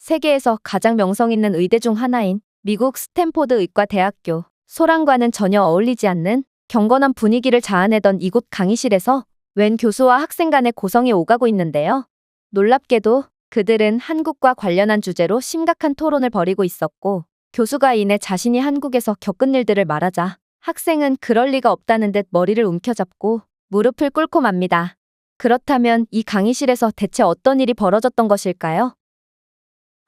세계에서 가장 명성 있는 의대 중 하나인 미국 스탠포드 의과대학교. 소랑과는 전혀 어울리지 않는 경건한 분위기를 자아내던 이곳 강의실에서 웬 교수와 학생 간의 고성이 오가고 있는데요. 놀랍게도 그들은 한국과 관련한 주제로 심각한 토론을 벌이고 있었고, 교수가 이내 자신이 한국에서 겪은 일들을 말하자 학생은 그럴 리가 없다는 듯 머리를 움켜잡고 무릎을 꿇고 맙니다. 그렇다면 이 강의실에서 대체 어떤 일이 벌어졌던 것일까요?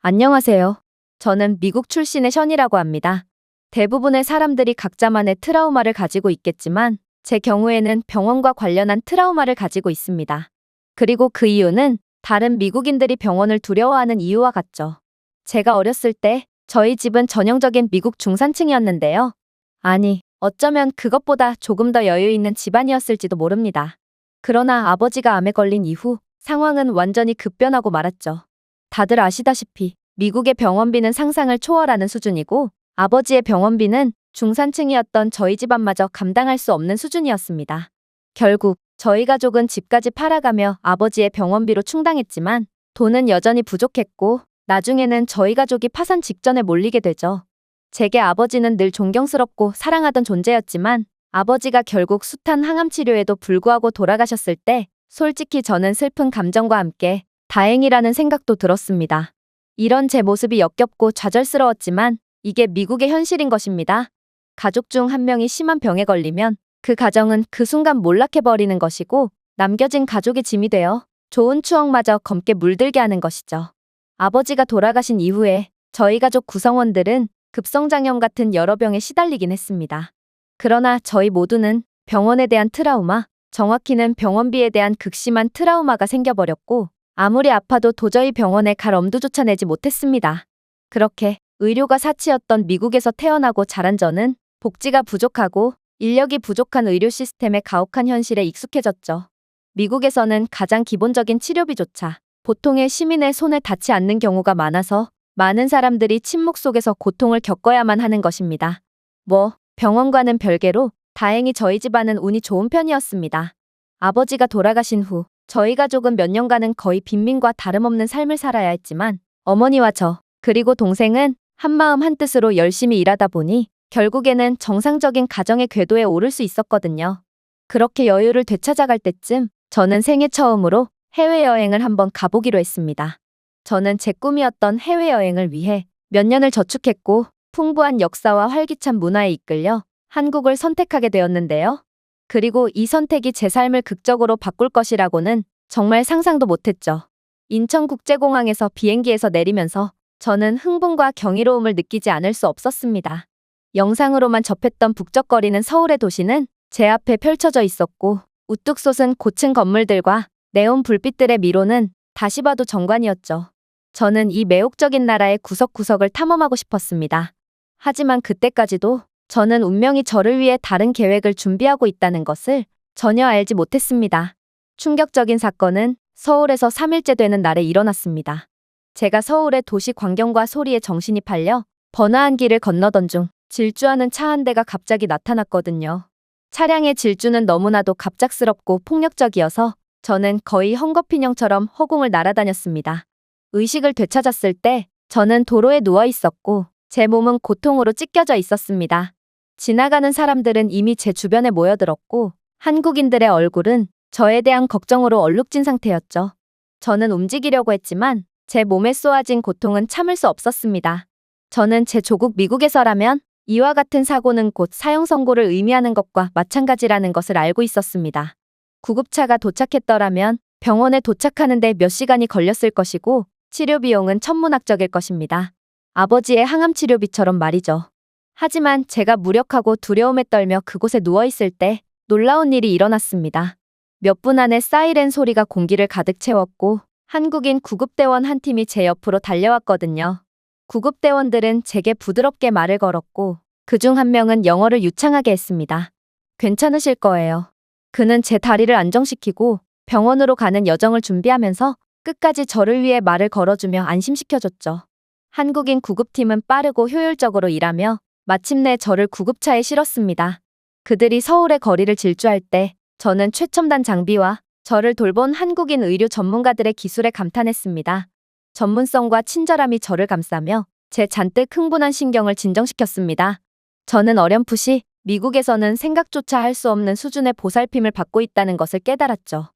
안녕하세요. 저는 미국 출신의 션이라고 합니다. 대부분의 사람들이 각자만의 트라우마를 가지고 있겠지만 제 경우에는 병원과 관련한 트라우마를 가지고 있습니다. 그리고 그 이유는 다른 미국인들이 병원을 두려워하는 이유와 같죠. 제가 어렸을 때 저희 집은 전형적인 미국 중산층이었는데요. 아니, 어쩌면 그것보다 조금 더 여유 있는 집안이었을지도 모릅니다. 그러나 아버지가 암에 걸린 이후 상황은 완전히 급변하고 말았죠. 다들 아시다시피 미국의 병원비는 상상을 초월하는 수준이고, 아버지의 병원비는 중산층이었던 저희 집안마저 감당할 수 없는 수준이었습니다. 결국 저희 가족은 집까지 팔아가며 아버지의 병원비로 충당했지만 돈은 여전히 부족했고, 나중에는 저희 가족이 파산 직전에 몰리게 되죠. 제게 아버지는 늘 존경스럽고 사랑하던 존재였지만 아버지가 결국 숱한 항암 치료에도 불구하고 돌아가셨을 때 솔직히 저는 슬픈 감정과 함께 다행이라는 생각도 들었습니다. 이런 제 모습이 역겹고 좌절스러웠지만 이게 미국의 현실인 것입니다. 가족 중 한 명이 심한 병에 걸리면 그 가정은 그 순간 몰락해버리는 것이고, 남겨진 가족의 짐이 되어 좋은 추억마저 검게 물들게 하는 것이죠. 아버지가 돌아가신 이후에 저희 가족 구성원들은 급성장염 같은 여러 병에 시달리긴 했습니다. 그러나 저희 모두는 병원에 대한 트라우마, 정확히는 병원비에 대한 극심한 트라우마가 생겨버렸고, 아무리 아파도 도저히 병원에 갈 엄두조차 내지 못했습니다. 그렇게 의료가 사치였던 미국에서 태어나고 자란 저는 복지가 부족하고 인력이 부족한 의료 시스템의 가혹한 현실에 익숙해졌죠. 미국에서는 가장 기본적인 치료비조차 보통의 시민의 손에 닿지 않는 경우가 많아서 많은 사람들이 침묵 속에서 고통을 겪어야만 하는 것입니다. 병원과는 별개로 다행히 저희 집안은 운이 좋은 편이었습니다. 아버지가 돌아가신 후 저희 가족은 몇 년간은 거의 빈민과 다름없는 삶을 살아야 했지만, 어머니와 저, 그리고 동생은 한마음 한뜻으로 열심히 일하다 보니 결국에는 정상적인 가정의 궤도에 오를 수 있었거든요. 그렇게 여유를 되찾아갈 때쯤 저는 생애 처음으로 해외여행을 한번 가보기로 했습니다. 저는 제 꿈이었던 해외여행을 위해 몇 년을 저축했고, 풍부한 역사와 활기찬 문화에 이끌려 한국을 선택하게 되었는데요. 그리고 이 선택이 제 삶을 극적으로 바꿀 것이라고는 정말 상상도 못했죠. 인천국제공항에서 비행기에서 내리면서 저는 흥분과 경이로움을 느끼지 않을 수 없었습니다. 영상으로만 접했던 북적거리는 서울의 도시는 제 앞에 펼쳐져 있었고, 우뚝 솟은 고층 건물들과 네온 불빛들의 미로는 다시 봐도 정관이었죠. 저는 이 매혹적인 나라의 구석구석을 탐험하고 싶었습니다. 하지만 그때까지도 저는 운명이 저를 위해 다른 계획을 준비하고 있다는 것을 전혀 알지 못했습니다. 충격적인 사건은 서울에서 3일째 되는 날에 일어났습니다. 제가 서울의 도시 광경과 소리에 정신이 팔려 번화한 길을 건너던 중 질주하는 차 한 대가 갑자기 나타났거든요. 차량의 질주는 너무나도 갑작스럽고 폭력적이어서 저는 거의 헝겊인형처럼 허공을 날아다녔습니다. 의식을 되찾았을 때 저는 도로에 누워 있었고 제 몸은 고통으로 찢겨져 있었습니다. 지나가는 사람들은 이미 제 주변에 모여들었고, 한국인들의 얼굴은 저에 대한 걱정으로 얼룩진 상태였죠. 저는 움직이려고 했지만 제 몸에 쏘아진 고통은 참을 수 없었습니다. 저는 제 조국 미국에서라면 이와 같은 사고는 곧 사형 선고를 의미하는 것과 마찬가지라는 것을 알고 있었습니다. 구급차가 도착했더라면 병원에 도착하는데 몇 시간이 걸렸을 것이고, 치료 비용은 천문학적일 것입니다. 아버지의 항암 치료비처럼 말이죠. 하지만 제가 무력하고 두려움에 떨며 그곳에 누워있을 때 놀라운 일이 일어났습니다. 몇 분 안에 사이렌 소리가 공기를 가득 채웠고, 한국인 구급대원 한 팀이 제 옆으로 달려왔거든요. 구급대원들은 제게 부드럽게 말을 걸었고, 그중 한 명은 영어를 유창하게 했습니다. 괜찮으실 거예요. 그는 제 다리를 안정시키고 병원으로 가는 여정을 준비하면서 끝까지 저를 위해 말을 걸어주며 안심시켜줬죠. 한국인 구급팀은 빠르고 효율적으로 일하며 마침내 저를 구급차에 실었습니다. 그들이 서울의 거리를 질주할 때 저는 최첨단 장비와 저를 돌본 한국인 의료 전문가들의 기술에 감탄했습니다. 전문성과 친절함이 저를 감싸며 제 잔뜩 흥분한 신경을 진정시켰습니다. 저는 어렴풋이 미국에서는 생각조차 할 수 없는 수준의 보살핌을 받고 있다는 것을 깨달았죠.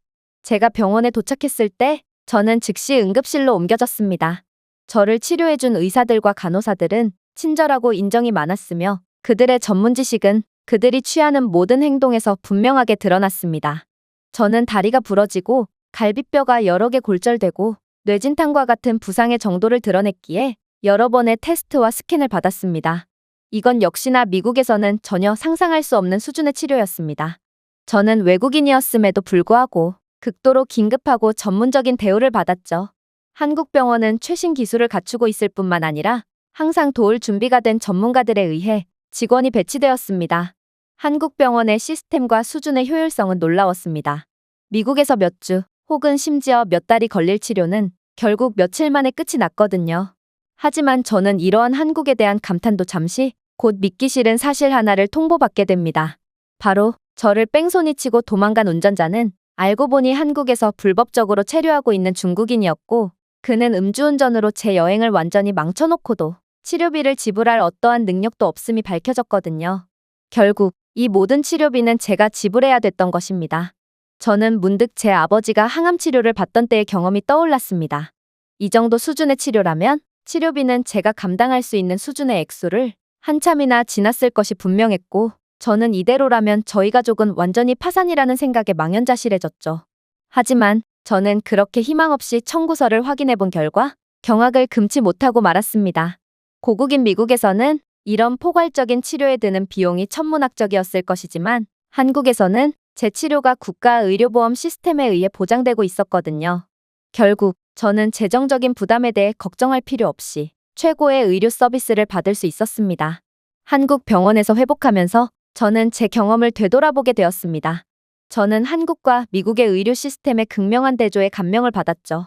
제가 병원에 도착했을 때 저는 즉시 응급실로 옮겨졌습니다. 저를 치료해준 의사들과 간호사들은 친절하고 인정이 많았으며 그들의 전문 지식은 그들이 취하는 모든 행동에서 분명하게 드러났습니다. 저는 다리가 부러지고 갈비뼈가 여러 개 골절되고 뇌진탕과 같은 부상의 정도를 드러냈기에 여러 번의 테스트와 스캔을 받았습니다. 이건 역시나 미국에서는 전혀 상상할 수 없는 수준의 치료였습니다. 저는 외국인이었음에도 불구하고 극도로 긴급하고 전문적인 대우를 받았죠. 한국 병원은 최신 기술을 갖추고 있을 뿐만 아니라 항상 도울 준비가 된 전문가들에 의해 직원이 배치되었습니다. 한국 병원의 시스템과 수준의 효율성은 놀라웠습니다. 미국에서 몇 주 혹은 심지어 몇 달이 걸릴 치료는 결국 며칠 만에 끝이 났거든요. 하지만 저는 이러한 한국에 대한 감탄도 잠시 곧 믿기 싫은 사실 하나를 통보받게 됩니다. 바로 저를 뺑소니치고 도망간 운전자는 알고 보니 한국에서 불법적으로 체류하고 있는 중국인이었고 그는 음주운전으로 제 여행을 완전히 망쳐놓고도 치료비를 지불할 어떠한 능력도 없음이 밝혀졌거든요. 결국 이 모든 치료비는 제가 지불해야 됐던 것입니다. 저는 문득 제 아버지가 항암 치료를 받던 때의 경험이 떠올랐습니다. 이 정도 수준의 치료라면 치료비는 제가 감당할 수 있는 수준의 액수를 한참이나 지났을 것이 분명했고 저는 이대로라면 저희 가족은 완전히 파산이라는 생각에 망연자실해졌죠. 하지만 저는 그렇게 희망 없이 청구서를 확인해 본 결과 경악을 금치 못하고 말았습니다. 고국인 미국에서는 이런 포괄적인 치료에 드는 비용이 천문학적이었을 것이지만 한국에서는 제 치료가 국가의료보험 시스템에 의해 보장되고 있었거든요. 결국 저는 재정적인 부담에 대해 걱정할 필요 없이 최고의 의료 서비스를 받을 수 있었습니다. 한국 병원에서 회복하면서 저는 제 경험을 되돌아보게 되었습니다. 저는 한국과 미국의 의료 시스템의 극명한 대조에 감명을 받았죠.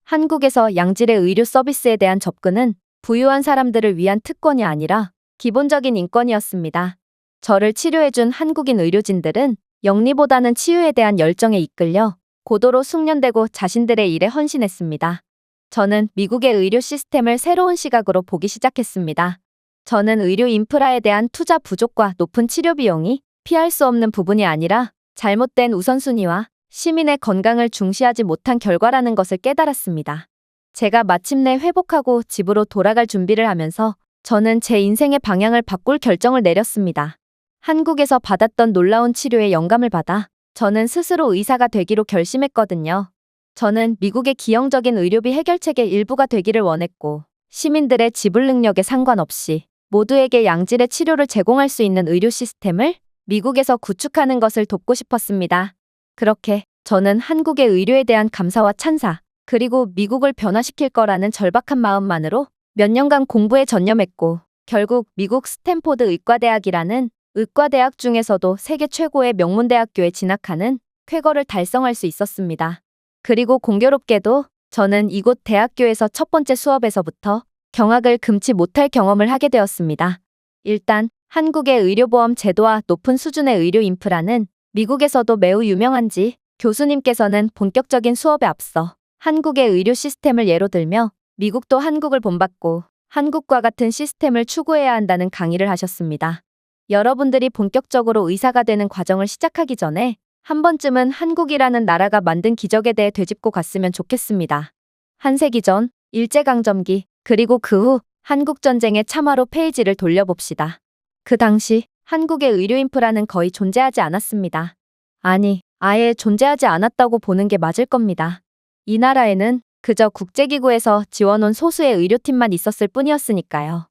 한국에서 양질의 의료 서비스에 대한 접근은 부유한 사람들을 위한 특권이 아니라 기본적인 인권이었습니다. 저를 치료해준 한국인 의료진들은 영리보다는 치유에 대한 열정에 이끌려 고도로 숙련되고 자신들의 일에 헌신했습니다. 저는 미국의 의료 시스템을 새로운 시각으로 보기 시작했습니다. 저는 의료 인프라에 대한 투자 부족과 높은 치료 비용이 피할 수 없는 부분이 아니라 잘못된 우선순위와 시민의 건강을 중시하지 못한 결과라는 것을 깨달았습니다. 제가 마침내 회복하고 집으로 돌아갈 준비를 하면서 저는 제 인생의 방향을 바꿀 결정을 내렸습니다. 한국에서 받았던 놀라운 치료에 영감을 받아 저는 스스로 의사가 되기로 결심했거든요. 저는 미국의 기형적인 의료비 해결책의 일부가 되기를 원했고 시민들의 지불 능력에 상관없이 모두에게 양질의 치료를 제공할 수 있는 의료 시스템을 미국에서 구축하는 것을 돕고 싶었습니다. 그렇게 저는 한국의 의료에 대한 감사와 찬사, 그리고 미국을 변화시킬 거라는 절박한 마음만으로 몇 년간 공부에 전념했고 결국 미국 스탠포드 의과대학이라는 의과대학 중에서도 세계 최고의 명문대학교에 진학하는 쾌거를 달성할 수 있었습니다. 그리고 공교롭게도 저는 이곳 대학교에서 첫 번째 수업에서부터 경악을 금치 못할 경험을 하게 되었습니다. 일단 한국의 의료보험 제도와 높은 수준의 의료 인프라는 미국에서도 매우 유명한지 교수님께서는 본격적인 수업에 앞서 한국의 의료 시스템을 예로 들며 미국도 한국을 본받고 한국과 같은 시스템을 추구해야 한다는 강의를 하셨습니다. 여러분들이 본격적으로 의사가 되는 과정을 시작하기 전에 한 번쯤은 한국이라는 나라가 만든 기적에 대해 되짚고 갔으면 좋겠습니다. 한 세기 전, 일제강점기, 그리고 그 후 한국전쟁의 참화로 페이지를 돌려봅시다. 그 당시 한국의 의료 인프라는 거의 존재하지 않았습니다. 아니, 아예 존재하지 않았다고 보는 게 맞을 겁니다. 이 나라에는 그저 국제기구에서 지원온 소수의 의료팀만 있었을 뿐이었으니까요.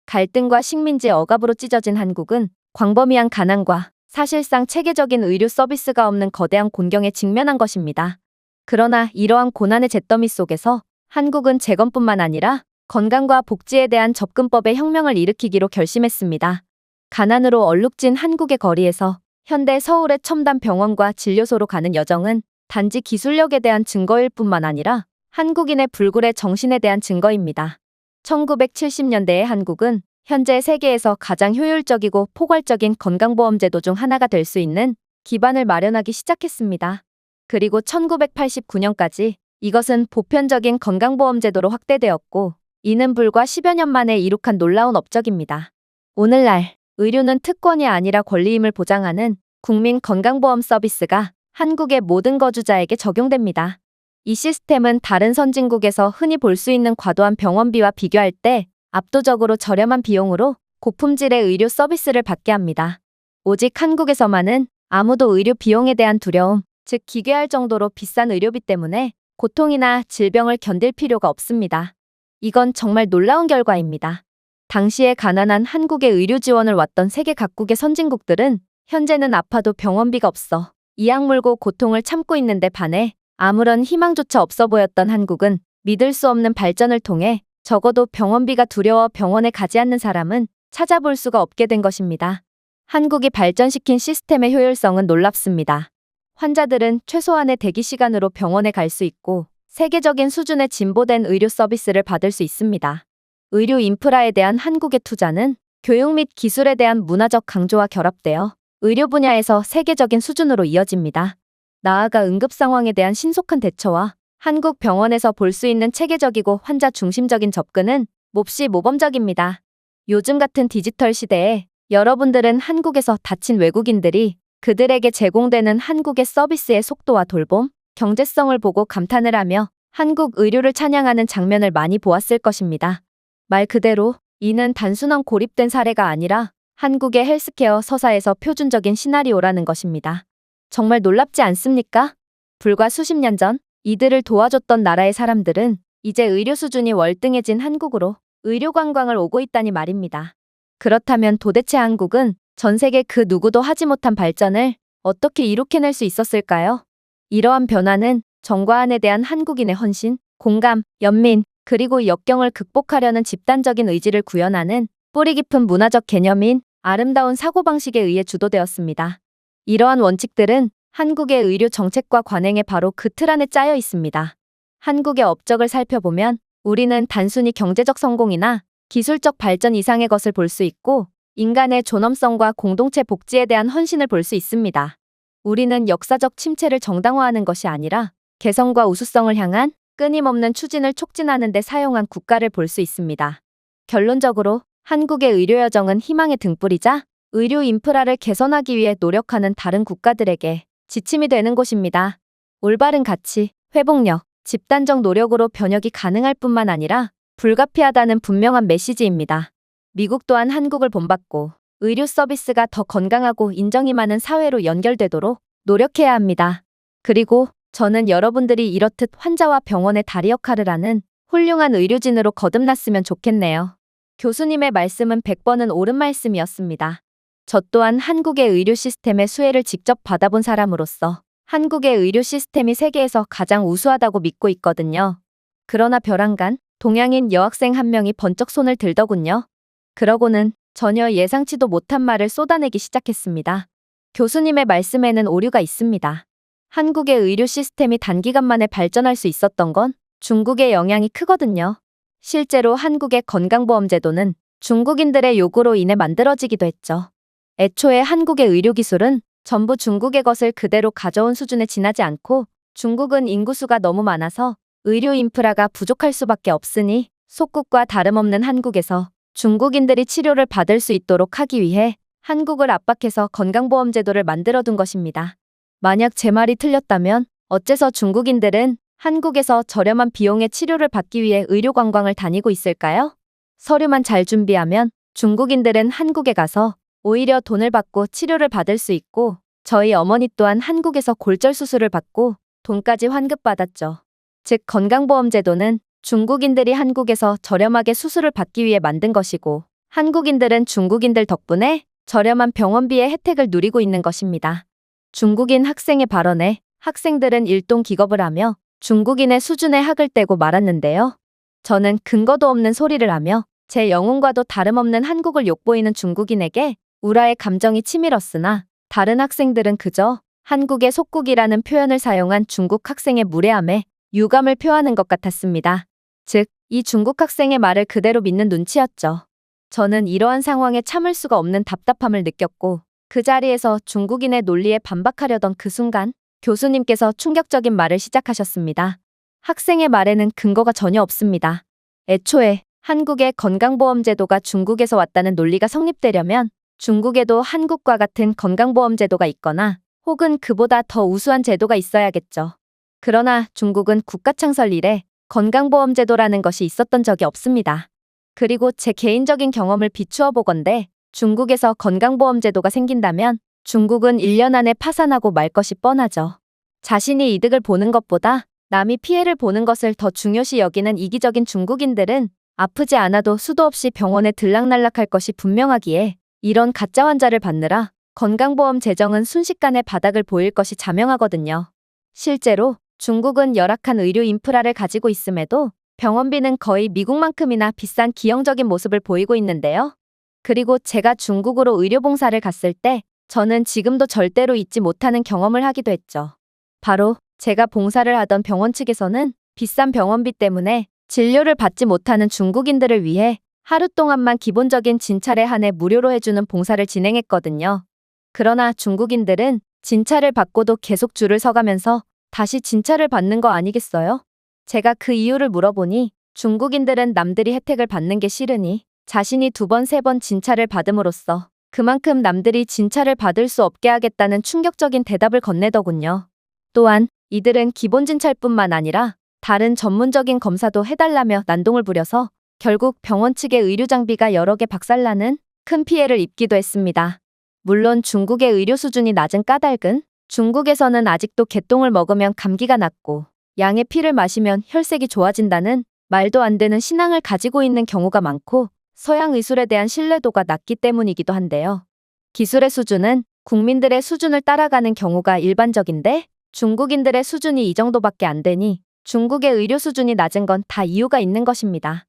갈등과 식민지 억압으로 찢어진 한국은 광범위한 가난과 사실상 체계적인 의료 서비스가 없는 거대한 곤경에 직면한 것입니다. 그러나 이러한 고난의 잿더미 속에서 한국은 재건뿐만 아니라 건강과 복지에 대한 접근법의 혁명을 일으키기로 결심했습니다. 가난으로 얼룩진 한국의 거리에서 현대 서울의 첨단 병원과 진료소로 가는 여정은 단지 기술력에 대한 증거일 뿐만 아니라 한국인의 불굴의 정신에 대한 증거입니다. 1970년대의 한국은 현재 세계에서 가장 효율적이고 포괄적인 건강보험제도 중 하나가 될 수 있는 기반을 마련하기 시작했습니다. 그리고 1989년까지 이것은 보편적인 건강보험제도로 확대되었고, 이는 불과 10여 년 만에 이룩한 놀라운 업적입니다. 오늘날 의료는 특권이 아니라 권리임을 보장하는 국민 건강보험 서비스가 한국의 모든 거주자에게 적용됩니다. 이 시스템은 다른 선진국에서 흔히 볼 수 있는 과도한 병원비와 비교할 때 압도적으로 저렴한 비용으로 고품질의 의료 서비스를 받게 합니다. 오직 한국에서만은 아무도 의료 비용에 대한 두려움, 즉 기괴할 정도로 비싼 의료비 때문에 고통이나 질병을 견딜 필요가 없습니다. 이건 정말 놀라운 결과입니다. 당시에 가난한 한국에 의료 지원을 왔던 세계 각국의 선진국들은 현재는 아파도 병원비가 없어 이악 물고 고통을 참고 있는데 반해 아무런 희망조차 없어 보였던 한국은 믿을 수 없는 발전을 통해 적어도 병원비가 두려워 병원에 가지 않는 사람은 찾아볼 수가 없게 된 것입니다. 한국이 발전시킨 시스템의 효율성은 놀랍습니다. 환자들은 최소한의 대기 시간으로 병원에 갈 수 있고 세계적인 수준의 진보된 의료 서비스를 받을 수 있습니다. 의료 인프라에 대한 한국의 투자는 교육 및 기술에 대한 문화적 강조와 결합되어 의료 분야에서 세계적인 수준으로 이어집니다. 나아가 응급 상황에 대한 신속한 대처와 한국 병원에서 볼 수 있는 체계적이고 환자 중심적인 접근은 몹시 모범적입니다. 요즘 같은 디지털 시대에 여러분들은 한국에서 다친 외국인들이 그들에게 제공되는 한국의 서비스의 속도와 돌봄, 경제성을 보고 감탄을 하며 한국 의료를 찬양하는 장면을 많이 보았을 것입니다. 말 그대로 이는 단순한 고립된 사례가 아니라 한국의 헬스케어 서사에서 표준적인 시나리오라는 것입니다. 정말 놀랍지 않습니까? 불과 수십 년 전 이들을 도와줬던 나라의 사람들은 이제 의료 수준이 월등해진 한국으로 의료 관광을 오고 있다니 말입니다. 그렇다면 도대체 한국은 전 세계 그 누구도 하지 못한 발전을 어떻게 이룩해낼 수 있었을까요? 이러한 변화는 정과안에 대한 한국인의 헌신, 공감, 연민, 그리고 역경을 극복하려는 집단적인 의지를 구현하는 뿌리 깊은 문화적 개념인 아름다운 사고방식에 의해 주도되었습니다. 이러한 원칙들은 한국의 의료 정책과 관행에 바로 그 틀 안에 짜여 있습니다. 한국의 업적을 살펴보면 우리는 단순히 경제적 성공이나 기술적 발전 이상의 것을 볼 수 있고 인간의 존엄성과 공동체 복지에 대한 헌신을 볼 수 있습니다. 우리는 역사적 침체를 정당화하는 것이 아니라 개성과 우수성을 향한 끊임없는 추진을 촉진하는 데 사용한 국가를 볼 수 있습니다. 결론적으로 한국의 의료 여정은 희망의 등불이자 의료 인프라를 개선하기 위해 노력하는 다른 국가들에게 지침이 되는 곳입니다. 올바른 가치, 회복력, 집단적 노력으로 변혁이 가능할 뿐만 아니라 불가피하다는 분명한 메시지입니다. 미국 또한 한국을 본받고 의료 서비스가 더 건강하고 인정이 많은 사회로 연결되도록 노력해야 합니다. 그리고 저는 여러분들이 이렇듯 환자와 병원의 다리 역할을 하는 훌륭한 의료진으로 거듭났으면 좋겠네요. 교수님의 말씀은 100번은 옳은 말씀이었습니다. 저 또한 한국의 의료 시스템의 수혜를 직접 받아본 사람으로서 한국의 의료 시스템이 세계에서 가장 우수하다고 믿고 있거든요. 그러나 벼랑간 동양인 여학생 한 명이 번쩍 손을 들더군요. 그러고는 전혀 예상치도 못한 말을 쏟아내기 시작했습니다. 교수님의 말씀에는 오류가 있습니다. 한국의 의료 시스템이 단기간 만에 발전할 수 있었던 건 중국의 영향이 크거든요. 실제로 한국의 건강보험제도는 중국인들의 요구로 인해 만들어지기도 했죠. 애초에 한국의 의료기술은 전부 중국의 것을 그대로 가져온 수준에 지나지 않고 중국은 인구수가 너무 많아서 의료 인프라가 부족할 수밖에 없으니 속국과 다름없는 한국에서 중국인들이 치료를 받을 수 있도록 하기 위해 한국을 압박해서 건강보험제도를 만들어둔 것입니다. 만약 제 말이 틀렸다면 어째서 중국인들은 한국에서 저렴한 비용의 치료를 받기 위해 의료 관광을 다니고 있을까요? 서류만 잘 준비하면 중국인들은 한국에 가서 오히려 돈을 받고 치료를 받을 수 있고 저희 어머니 또한 한국에서 골절 수술을 받고 돈까지 환급받았죠. 즉 건강보험제도는 중국인들이 한국에서 저렴하게 수술을 받기 위해 만든 것이고 한국인들은 중국인들 덕분에 저렴한 병원비의 혜택을 누리고 있는 것입니다. 중국인 학생의 발언에 학생들은 일동 기겁을 하며 중국인의 수준에 학을 떼고 말았는데요. 저는 근거도 없는 소리를 하며 제 영혼과도 다름없는 한국을 욕보이는 중국인에게 우라의 감정이 치밀었으나 다른 학생들은 그저 한국의 속국이라는 표현을 사용한 중국 학생의 무례함에 유감을 표하는 것 같았습니다. 즉, 이 중국 학생의 말을 그대로 믿는 눈치였죠. 저는 이러한 상황에 참을 수가 없는 답답함을 느꼈고 그 자리에서 중국인의 논리에 반박하려던 그 순간 교수님께서 충격적인 말을 시작하셨습니다. 학생의 말에는 근거가 전혀 없습니다. 애초에 한국의 건강보험제도가 중국에서 왔다는 논리가 성립되려면 중국에도 한국과 같은 건강보험제도가 있거나 혹은 그보다 더 우수한 제도가 있어야겠죠. 그러나 중국은 국가 창설 이래 건강보험제도라는 것이 있었던 적이 없습니다. 그리고 제 개인적인 경험을 비추어 보건대 중국에서 건강보험제도가 생긴다면 중국은 1년 안에 파산하고 말 것이 뻔하죠. 자신이 이득을 보는 것보다 남이 피해를 보는 것을 더 중요시 여기는 이기적인 중국인들은 아프지 않아도 수도 없이 병원에 들락날락할 것이 분명하기에 이런 가짜 환자를 받느라 건강보험 재정은 순식간에 바닥을 보일 것이 자명하거든요. 실제로 중국은 열악한 의료 인프라를 가지고 있음에도 병원비는 거의 미국만큼이나 비싼 기형적인 모습을 보이고 있는데요. 그리고 제가 중국으로 의료봉사를 갔을 때 저는 지금도 절대로 잊지 못하는 경험을 하기도 했죠. 바로 제가 봉사를 하던 병원 측에서는 비싼 병원비 때문에 진료를 받지 못하는 중국인들을 위해 하루 동안만 기본적인 진찰에 한해 무료로 해주는 봉사를 진행했거든요. 그러나 중국인들은 진찰을 받고도 계속 줄을 서가면서 다시 진찰을 받는 거 아니겠어요? 제가 그 이유를 물어보니 중국인들은 남들이 혜택을 받는 게 싫으니 자신이 2번, 3번 진찰을 받음으로써 그만큼 남들이 진찰을 받을 수 없게 하겠다는 충격적인 대답을 건네더군요. 또한 이들은 기본 진찰뿐만 아니라 다른 전문적인 검사도 해달라며 난동을 부려서 결국 병원 측의 의료 장비가 여러 개 박살나는 큰 피해를 입기도 했습니다. 물론 중국의 의료 수준이 낮은 까닭은 중국에서는 아직도 개똥을 먹으면 감기가 낫고 양의 피를 마시면 혈색이 좋아진다는 말도 안 되는 신앙을 가지고 있는 경우가 많고 서양 의술에 대한 신뢰도가 낮기 때문이기도 한데요. 기술의 수준은 국민들의 수준을 따라가는 경우가 일반적인데 중국인들의 수준이 이 정도밖에 안 되니 중국의 의료 수준이 낮은 건 다 이유가 있는 것입니다.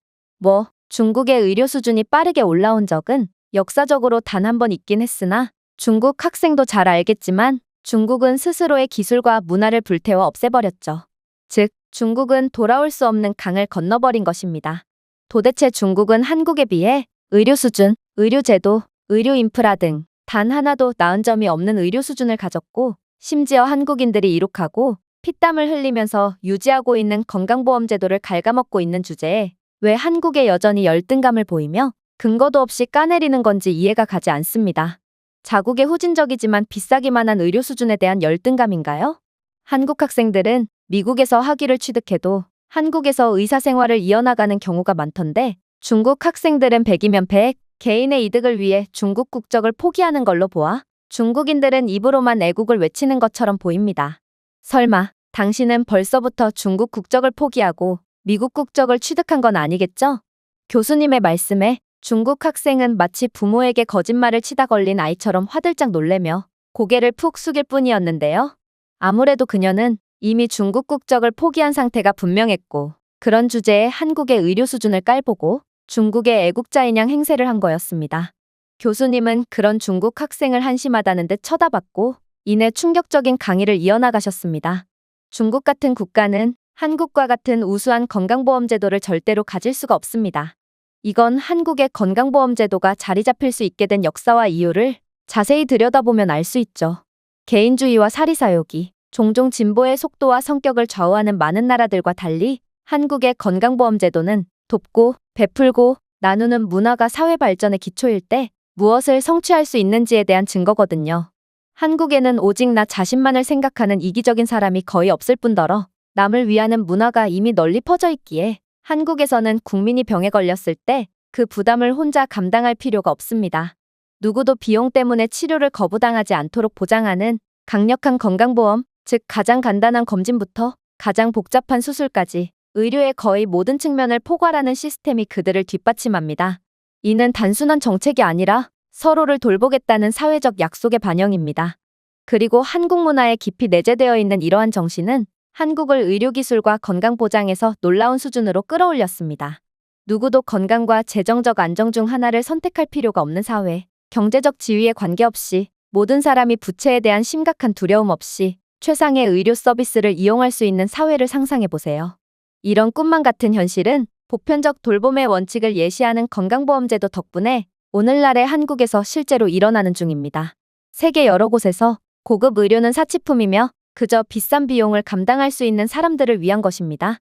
중국의 의료 수준이 빠르게 올라온 적은 역사적으로 단 한 번 있긴 했으나 중국 학생도 잘 알겠지만 중국은 스스로의 기술과 문화를 불태워 없애버렸죠. 즉, 중국은 돌아올 수 없는 강을 건너버린 것입니다. 도대체 중국은 한국에 비해 의료 수준, 의료 제도, 의료 인프라 등 단 하나도 나은 점이 없는 의료 수준을 가졌고 심지어 한국인들이 이룩하고 피땀을 흘리면서 유지하고 있는 건강보험 제도를 갉아먹고 있는 주제에 왜 한국에 여전히 열등감을 보이며 근거도 없이 까내리는 건지 이해가 가지 않습니다. 자국의 후진적이지만 비싸기만 한 의료 수준에 대한 열등감인가요? 한국 학생들은 미국에서 학위를 취득해도 한국에서 의사 생활을 이어나가는 경우가 많던데 중국 학생들은 100이면 100, 개인의 이득을 위해 중국 국적을 포기하는 걸로 보아 중국인들은 입으로만 애국을 외치는 것처럼 보입니다. 설마 당신은 벌써부터 중국 국적을 포기하고 미국 국적을 취득한 건 아니겠죠? 교수님의 말씀에 중국 학생은 마치 부모에게 거짓말을 치다 걸린 아이처럼 화들짝 놀래며 고개를 푹 숙일 뿐이었는데요. 아무래도 그녀는 이미 중국 국적을 포기한 상태가 분명했고 그런 주제에 한국의 의료 수준을 깔보고 중국의 애국자인 양 행세를 한 거였습니다. 교수님은 그런 중국 학생을 한심하다는 듯 쳐다봤고 이내 충격적인 강의를 이어나가셨습니다. 중국 같은 국가는 한국과 같은 우수한 건강보험 제도를 절대로 가질 수가 없습니다. 이건 한국의 건강보험 제도가 자리 잡힐 수 있게 된 역사와 이유를 자세히 들여다보면 알 수 있죠. 개인주의와 사리사욕이 종종 진보의 속도와 성격을 좌우하는 많은 나라들과 달리 한국의 건강보험 제도는 돕고 베풀고 나누는 문화가 사회 발전의 기초일 때 무엇을 성취할 수 있는지에 대한 증거거든요. 한국에는 오직 나 자신만을 생각하는 이기적인 사람이 거의 없을 뿐더러 남을 위하는 문화가 이미 널리 퍼져 있기에 한국에서는 국민이 병에 걸렸을 때 그 부담을 혼자 감당할 필요가 없습니다. 누구도 비용 때문에 치료를 거부당하지 않도록 보장하는 강력한 건강보험, 즉 가장 간단한 검진부터 가장 복잡한 수술까지 의료의 거의 모든 측면을 포괄하는 시스템이 그들을 뒷받침합니다. 이는 단순한 정책이 아니라 서로를 돌보겠다는 사회적 약속의 반영입니다. 그리고 한국 문화에 깊이 내재되어 있는 이러한 정신은 한국을 의료기술과 건강보장에서 놀라운 수준으로 끌어올렸습니다. 누구도 건강과 재정적 안정 중 하나를 선택할 필요가 없는 사회, 경제적 지위에 관계없이 모든 사람이 부채에 대한 심각한 두려움 없이 최상의 의료 서비스를 이용할 수 있는 사회를 상상해보세요. 이런 꿈만 같은 현실은 보편적 돌봄의 원칙을 예시하는 건강보험제도 덕분에 오늘날의 한국에서 실제로 일어나는 중입니다. 세계 여러 곳에서 고급 의료는 사치품이며 그저 비싼 비용을 감당할 수 있는 사람들을 위한 것입니다.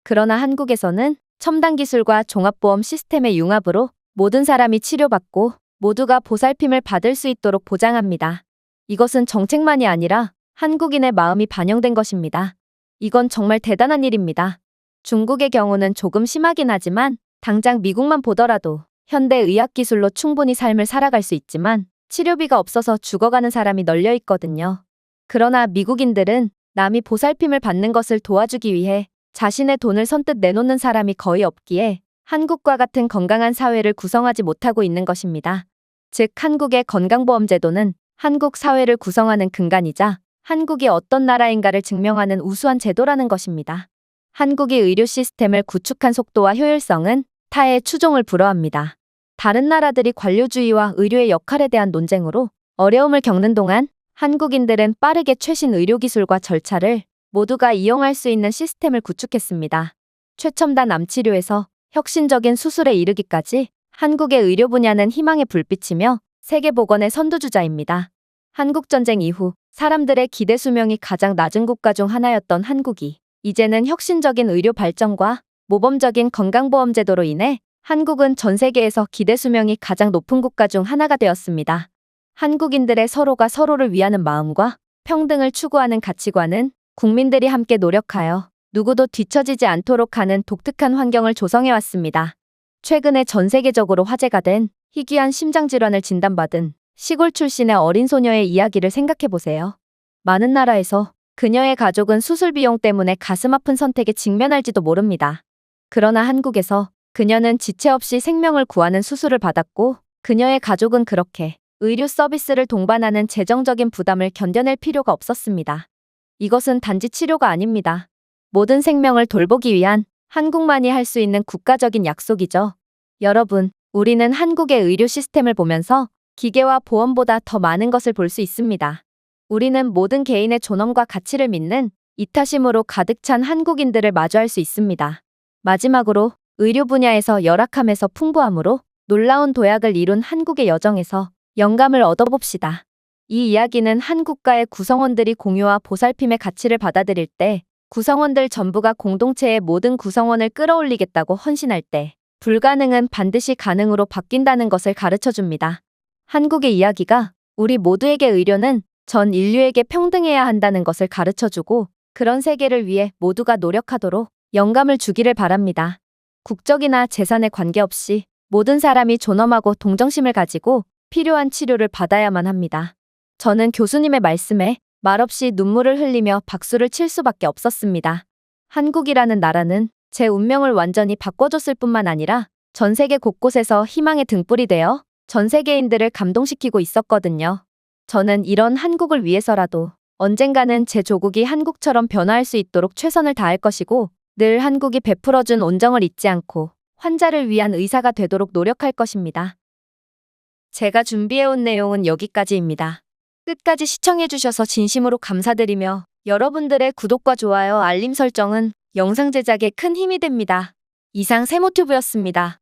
그러나 한국에서는 첨단 기술과 종합보험 시스템의 융합으로 모든 사람이 치료받고 모두가 보살핌을 받을 수 있도록 보장합니다. 이것은 정책만이 아니라 한국인의 마음이 반영된 것입니다. 이건 정말 대단한 일입니다. 중국의 경우는 조금 심하긴 하지만 당장 미국만 보더라도 현대 의학 기술로 충분히 삶을 살아갈 수 있지만 치료비가 없어서 죽어가는 사람이 널려 있거든요. 그러나 미국인들은 남이 보살핌을 받는 것을 도와주기 위해 자신의 돈을 선뜻 내놓는 사람이 거의 없기에 한국과 같은 건강한 사회를 구성하지 못하고 있는 것입니다. 즉, 한국의 건강보험제도는 한국 사회를 구성하는 근간이자 한국이 어떤 나라인가를 증명하는 우수한 제도라는 것입니다. 한국이 의료 시스템을 구축한 속도와 효율성은 타의 추종을 불허합니다. 다른 나라들이 관료주의와 의료의 역할에 대한 논쟁으로 어려움을 겪는 동안 한국인들은 빠르게 최신 의료기술과 절차를 모두가 이용할 수 있는 시스템을 구축했습니다. 최첨단 암치료에서 혁신적인 수술에 이르기까지 한국의 의료 분야는 희망의 불빛이며 세계보건의 선두주자입니다. 한국전쟁 이후 사람들의 기대 수명이 가장 낮은 국가 중 하나였던 한국이 이제는 혁신적인 의료 발전과 모범적인 건강보험제도로 인해 한국은 전 세계에서 기대 수명이 가장 높은 국가 중 하나가 되었습니다. 한국인들의 서로가 서로를 위하는 마음과 평등을 추구하는 가치관은 국민들이 함께 노력하여 누구도 뒤처지지 않도록 하는 독특한 환경을 조성해왔습니다. 최근에 전 세계적으로 화제가 된 희귀한 심장질환을 진단받은 시골 출신의 어린 소녀의 이야기를 생각해보세요. 많은 나라에서 그녀의 가족은 수술 비용 때문에 가슴 아픈 선택에 직면할지도 모릅니다. 그러나 한국에서 그녀는 지체 없이 생명을 구하는 수술을 받았고 그녀의 가족은 그렇게 의료 서비스를 동반하는 재정적인 부담을 견뎌낼 필요가 없었습니다. 이것은 단지 치료가 아닙니다. 모든 생명을 돌보기 위한 한국만이 할 수 있는 국가적인 약속이죠. 여러분, 우리는 한국의 의료 시스템을 보면서 기계와 보험보다 더 많은 것을 볼 수 있습니다. 우리는 모든 개인의 존엄과 가치를 믿는 이타심으로 가득 찬 한국인들을 마주할 수 있습니다. 마지막으로 의료 분야에서 열악함에서 풍부함으로 놀라운 도약을 이룬 한국의 여정에서 영감을 얻어봅시다. 이 이야기는 한 국가의 구성원들이 공유와 보살핌의 가치를 받아들일 때, 구성원들 전부가 공동체의 모든 구성원을 끌어올리겠다고 헌신할 때, 불가능은 반드시 가능으로 바뀐다는 것을 가르쳐줍니다. 한국의 이야기가 우리 모두에게 의료는 전 인류에게 평등해야 한다는 것을 가르쳐주고 그런 세계를 위해 모두가 노력하도록 영감을 주기를 바랍니다. 국적이나 재산에 관계없이 모든 사람이 존엄하고 동정심을 가지고 필요한 치료를 받아야만 합니다. 저는 교수님의 말씀에 말없이 눈물을 흘리며 박수를 칠 수밖에 없었습니다. 한국이라는 나라는 제 운명을 완전히 바꿔줬을 뿐만 아니라 전 세계 곳곳에서 희망의 등불이 되어 전 세계인들을 감동시키고 있었거든요. 저는 이런 한국을 위해서라도 언젠가는 제 조국이 한국처럼 변화할 수 있도록 최선을 다할 것이고 늘 한국이 베풀어준 온정을 잊지 않고 환자를 위한 의사가 되도록 노력할 것입니다. 제가 준비해온 내용은 여기까지입니다. 끝까지 시청해주셔서 진심으로 감사드리며 여러분들의 구독과 좋아요, 알림 설정은 영상 제작에 큰 힘이 됩니다. 이상 세모튜브였습니다.